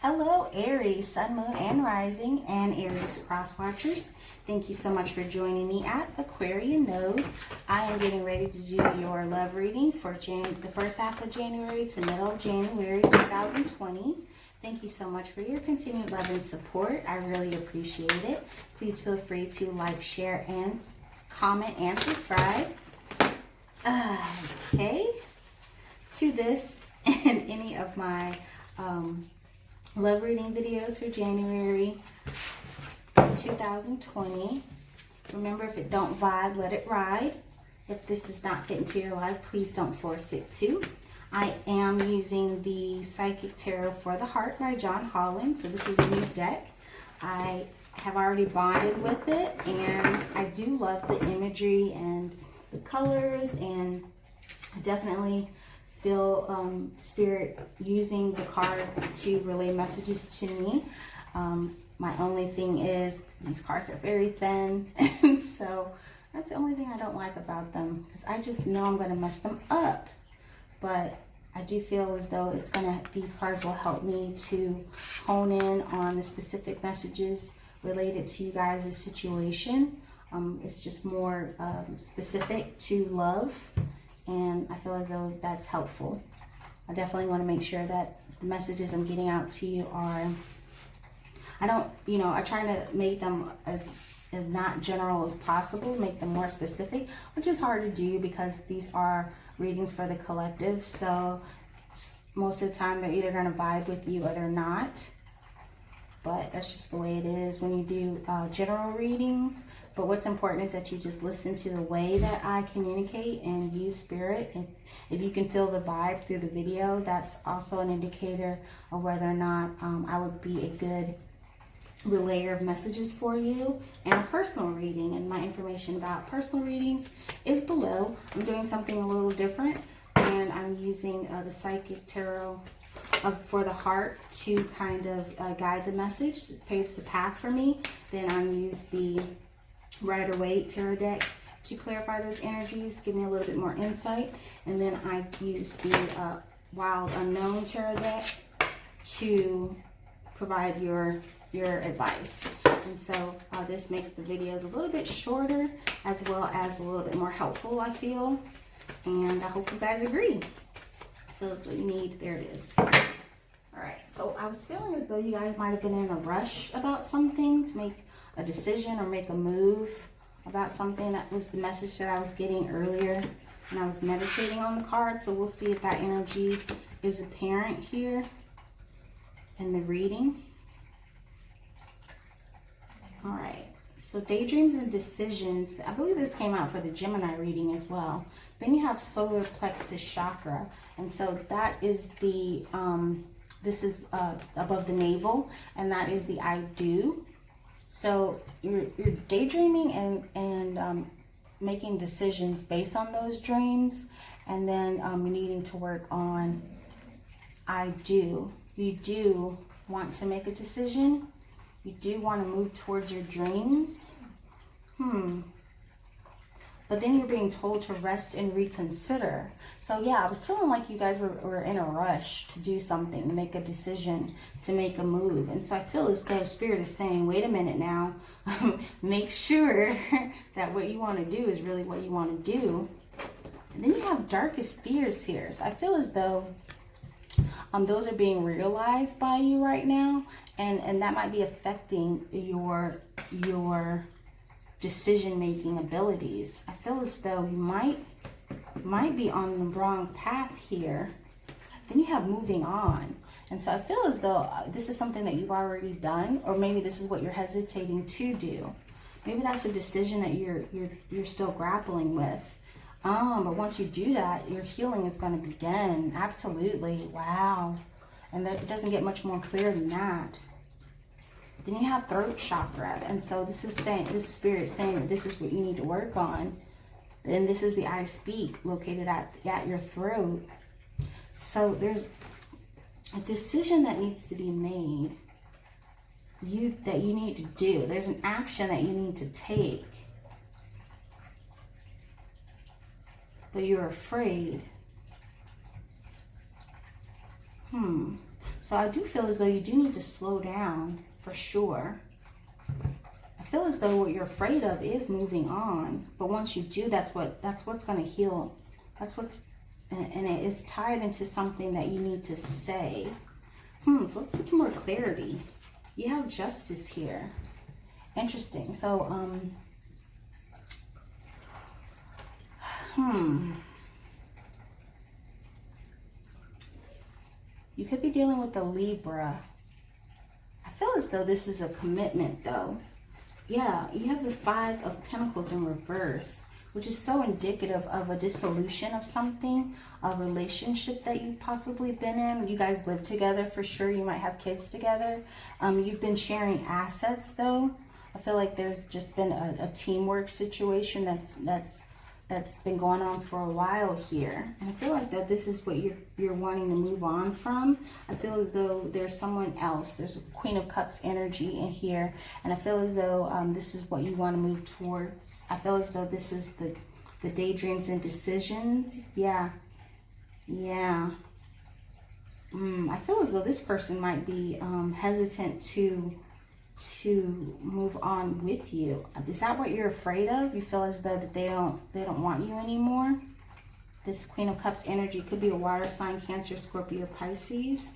Hello, Aries, Sun, Moon, and Rising, and Aries Cross Watchers. Thank you so much for joining me at Aquarian Node. I am getting ready to do your love reading for the first half of January to middle of January 2020. Thank you so much for your continued love and support. I really appreciate it. Please feel free to like, share, and comment and subscribe. Okay, to this and any of my love reading videos for January 2020. Remember, if it don't vibe, let it ride. If this is not fitting to your life, please don't force it to. I am using the Psychic Tarot for the Heart by John Holland. So this is a new deck. I have already bonded with it, and I do love the imagery and the colors, and I definitely feel spirit using the cards to relay messages to me. My only thing is these cards are very thin, and so that's the only thing I don't like about them, because I just know I'm going to mess them up. But I do feel as though these cards will help me to hone in on the specific messages related to you guys' situation. It's just more specific to love, and I feel as though that's helpful. I definitely want to make sure that the messages I'm getting out to you are, I try to make them as not general as possible, make them more specific, which is hard to do because these are readings for the collective. So most of the time they're either going to vibe with you or they're not. But that's just the way it is when you do general readings. But what's important is that you just listen to the way that I communicate and use spirit. If you can feel the vibe through the video, that's also an indicator of whether or not I would be a good relayer of messages for you. And a personal reading, and my information about personal readings is below. I'm doing something a little different, and I'm using the Psychic Tarot for the Heart to kind of guide the message. It paves the path for me. Then I use the Rider-Waite Tarot deck to clarify those energies, give me a little bit more insight. And then I use the Wild Unknown Tarot deck to provide your advice. And so this makes the videos a little bit shorter, as well as a little bit more helpful, I feel. And I hope you guys agree. I feel as though you need, there it is. All right, so I was feeling as though you guys might have been in a rush about something, to make a decision or make a move about something. That was the message that I was getting earlier when I was meditating on the card. So we'll see if that energy is apparent here in the reading. All right, so daydreams and decisions. I believe this came out for the Gemini reading as well. Then you have solar plexus chakra, and so that is the this is above the navel, and that is the I do. So you're daydreaming and making decisions based on those dreams, and then needing to work on I do. You do want to make a decision. You do want to move towards your dreams. But then you're being told to rest and reconsider. So yeah, I was feeling like you guys were in a rush to do something, to make a decision, to make a move. And so I feel as though Spirit is saying, wait a minute now, make sure that what you want to do is really what you want to do. And then you have darkest fears here. So I feel as though those are being realized by you right now, and that might be affecting your decision-making abilities. I feel as though you might be on the wrong path here. Then you have moving on, and so I feel as though this is something that you've already done, or maybe this is what you're hesitating to do. Maybe that's a decision that you're still grappling with. But once you do that, your healing is going to begin. Absolutely. Wow. And that doesn't get much more clear than that. Then you have throat chakra. And so this is spirit saying that this is what you need to work on. And this is the I speak located at your throat. So there's a decision that needs to be made. That you need to do. There's an action that you need to take. But you're afraid. So I do feel as though you do need to slow down for sure. I feel as though what you're afraid of is moving on, but once you do, that's what's going to heal. That's what's, and it is tied into something that you need to say. So let's get some more clarity. You have justice here. Interesting. So, you could be dealing with a Libra. I feel as though this is a commitment though. Yeah, you have the 5 of Pentacles in reverse, which is so indicative of a dissolution of something, a relationship that you've possibly been in. You guys live together for sure. You might have kids together. You've been sharing assets though. I feel like there's just been a teamwork situation that's been going on for a while here. And I feel like that this is what you're wanting to move on from. I feel as though there's someone else. There's a Queen of Cups energy in here. And I feel as though this is what you want to move towards. I feel as though this is the daydreams and decisions. Yeah. Yeah. I feel as though this person might be hesitant to move on with you. Is that what you're afraid of? You feel as though that they don't want you anymore? This Queen of Cups energy could be a water sign, Cancer, Scorpio, Pisces.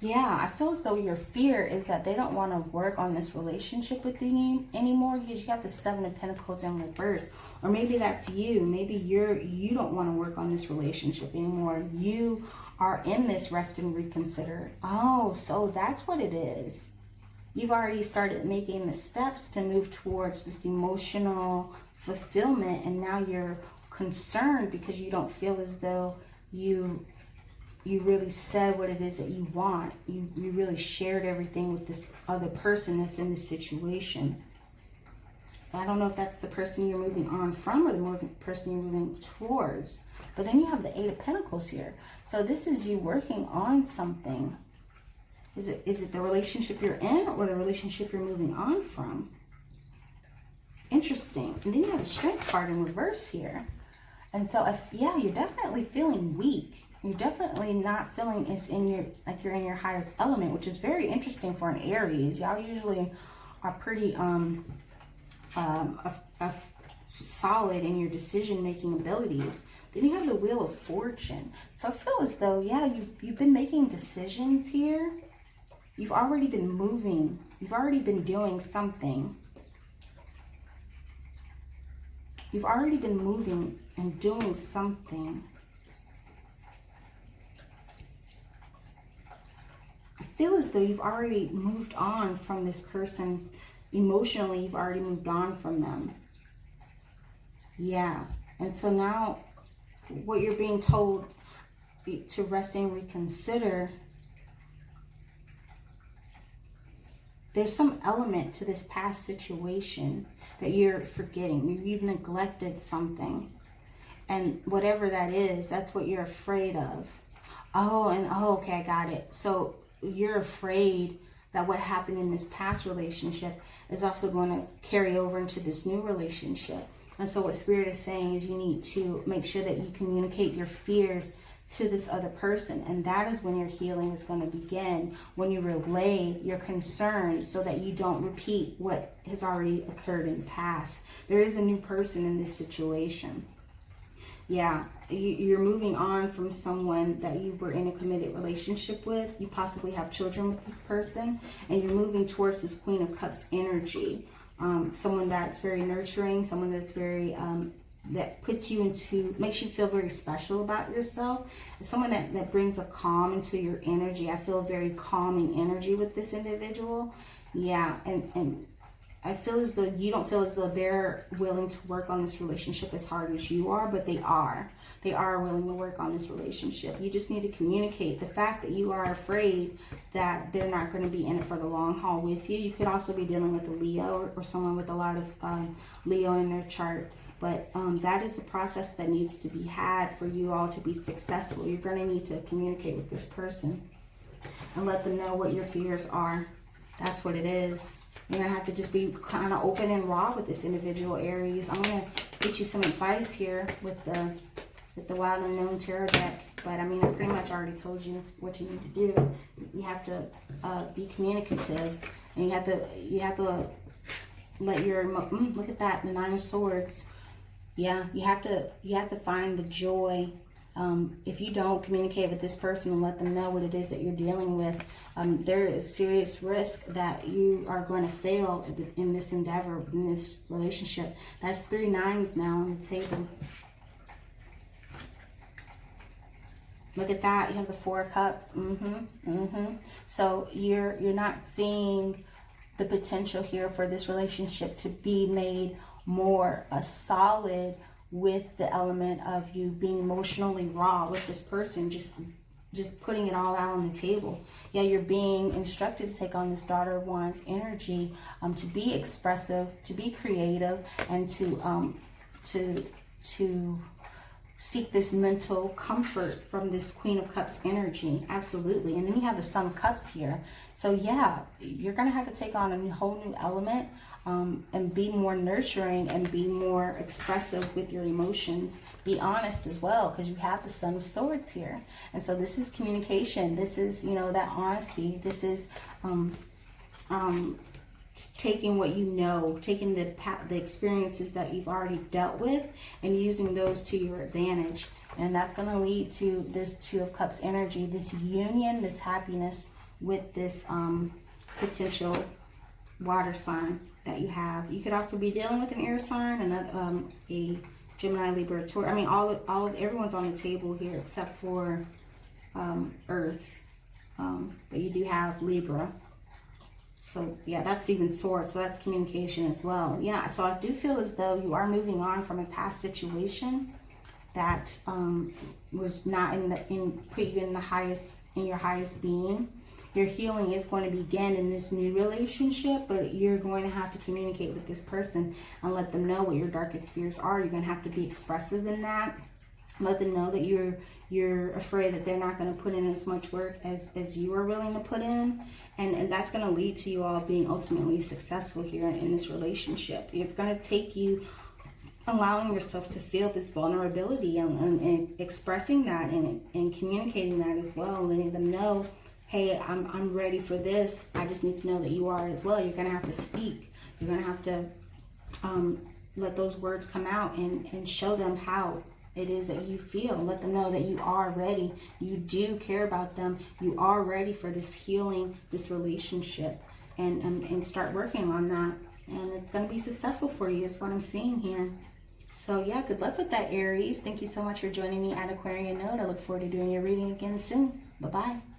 Yeah, I feel as though your fear is that they don't want to work on this relationship with you anymore, because you have the 7 of Pentacles in reverse. Or maybe that's you. Maybe you don't want to work on this relationship anymore. You are in this rest and reconsider. Oh, so that's what it is. You've already started making the steps to move towards this emotional fulfillment, and now you're concerned because you don't feel as though you really said what it is that you want. You really shared everything with this other person that's in this situation. I don't know if that's the person you're moving on from or the person you're moving towards. But then you have the 8 of Pentacles here. So this is you working on something. Is it the relationship you're in or the relationship you're moving on from? Interesting. And then you have the Strength card in reverse here. And so, yeah, you're definitely feeling weak. You're definitely not feeling you're in your highest element, which is very interesting for an Aries. Y'all usually are pretty solid in your decision-making abilities. Then you have the Wheel of Fortune. So I feel as though, yeah, you've been making decisions here. You've already been moving. You've already been doing something. You've already been moving and doing something. I feel as though you've already moved on from this person. Emotionally, you've already moved on from them. Yeah. And so now what you're being told to rest and reconsider, there's some element to this past situation that you're forgetting. You've neglected something. And whatever that is, that's what you're afraid of. Oh, okay, I got it. So you're afraid that what happened in this past relationship is also going to carry over into this new relationship. And so what Spirit is saying is you need to make sure that you communicate your fears to this other person, and that is when your healing is going to begin, when you relay your concerns so that you don't repeat what has already occurred in the past. There is a new person in this situation. Yeah, you're moving on from someone that you were in a committed relationship with. You possibly have children with this person, and you're moving towards this Queen of Cups energy. Someone that's very nurturing, someone that's very that puts you into, makes you feel very special about yourself. It's someone that brings a calm into your energy. I feel a very calming energy with this individual. Yeah, and I feel as though you don't feel as though they're willing to work on this relationship as hard as you are, but they are. They are willing to work on this relationship. You just need to communicate the fact that you are afraid that they're not going to be in it for the long haul with you. You could also be dealing with a Leo or someone with a lot of Leo in their chart. But that is the process that needs to be had for you all to be successful. You're going to need to communicate with this person and let them know what your fears are. That's what it is. You're going to have to just be kind of open and raw with this individual, Aries. I'm going to get you some advice here with the with the Wild Unknown Tarot deck. But I mean, I pretty much already told you what you need to do. You have to be communicative, and you have to let your look at that, the Nine of Swords. Yeah, you have to find the joy. If you don't communicate with this person and let them know what it is that you're dealing with, there is serious risk that you are going to fail in this endeavor, in this relationship. That's 3 nines now on the table. Look at that. You have the 4 of Cups. So you're not seeing the potential here for this relationship to be made more solid, with the element of you being emotionally raw with this person, just putting it all out on the table. Yeah, you're being instructed to take on this Daughter of Wands energy, to be expressive, to be creative, and to seek this mental comfort from this Queen of Cups energy. Absolutely. And then you have the Son of Cups here. So yeah, you're going to have to take on a whole new element, and be more nurturing and be more expressive with your emotions. Be honest as well, because you have the Son of Swords here. And so this is communication. This is, you know, that honesty. This is taking what you know, taking the experiences that you've already dealt with and using those to your advantage. And that's going to lead to this 2 of Cups energy, this union, this happiness with this potential water sign that you have. You could also be dealing with an air sign, another a Gemini, Libra, Taurus. I mean, everyone's on the table here except for Earth, but you do have Libra. So yeah, that's even Swords, so that's communication as well. Yeah, so I do feel as though you are moving on from a past situation that was not put you in your highest being. Your healing is going to begin in this new relationship, but you're going to have to communicate with this person and let them know what your darkest fears are. You're going to have to be expressive in that. Let them know that you're afraid that they're not going to put in as much work as you are willing to put in. And that's going to lead to you all being ultimately successful here in this relationship. It's going to take you allowing yourself to feel this vulnerability and expressing that and communicating that as well, letting them know, hey, I'm ready for this. I just need to know that you are as well. You're going to have to speak. You're going to have to let those words come out and show them how it is that you feel. Let them know that you are ready. You do care about them. You are ready for this healing, this relationship, and start working on that. And it's going to be successful for you is what I'm seeing here. So yeah, good luck with that, Aries. Thank you so much for joining me at Aquarian Node. I look forward to doing your reading again soon. Bye-bye.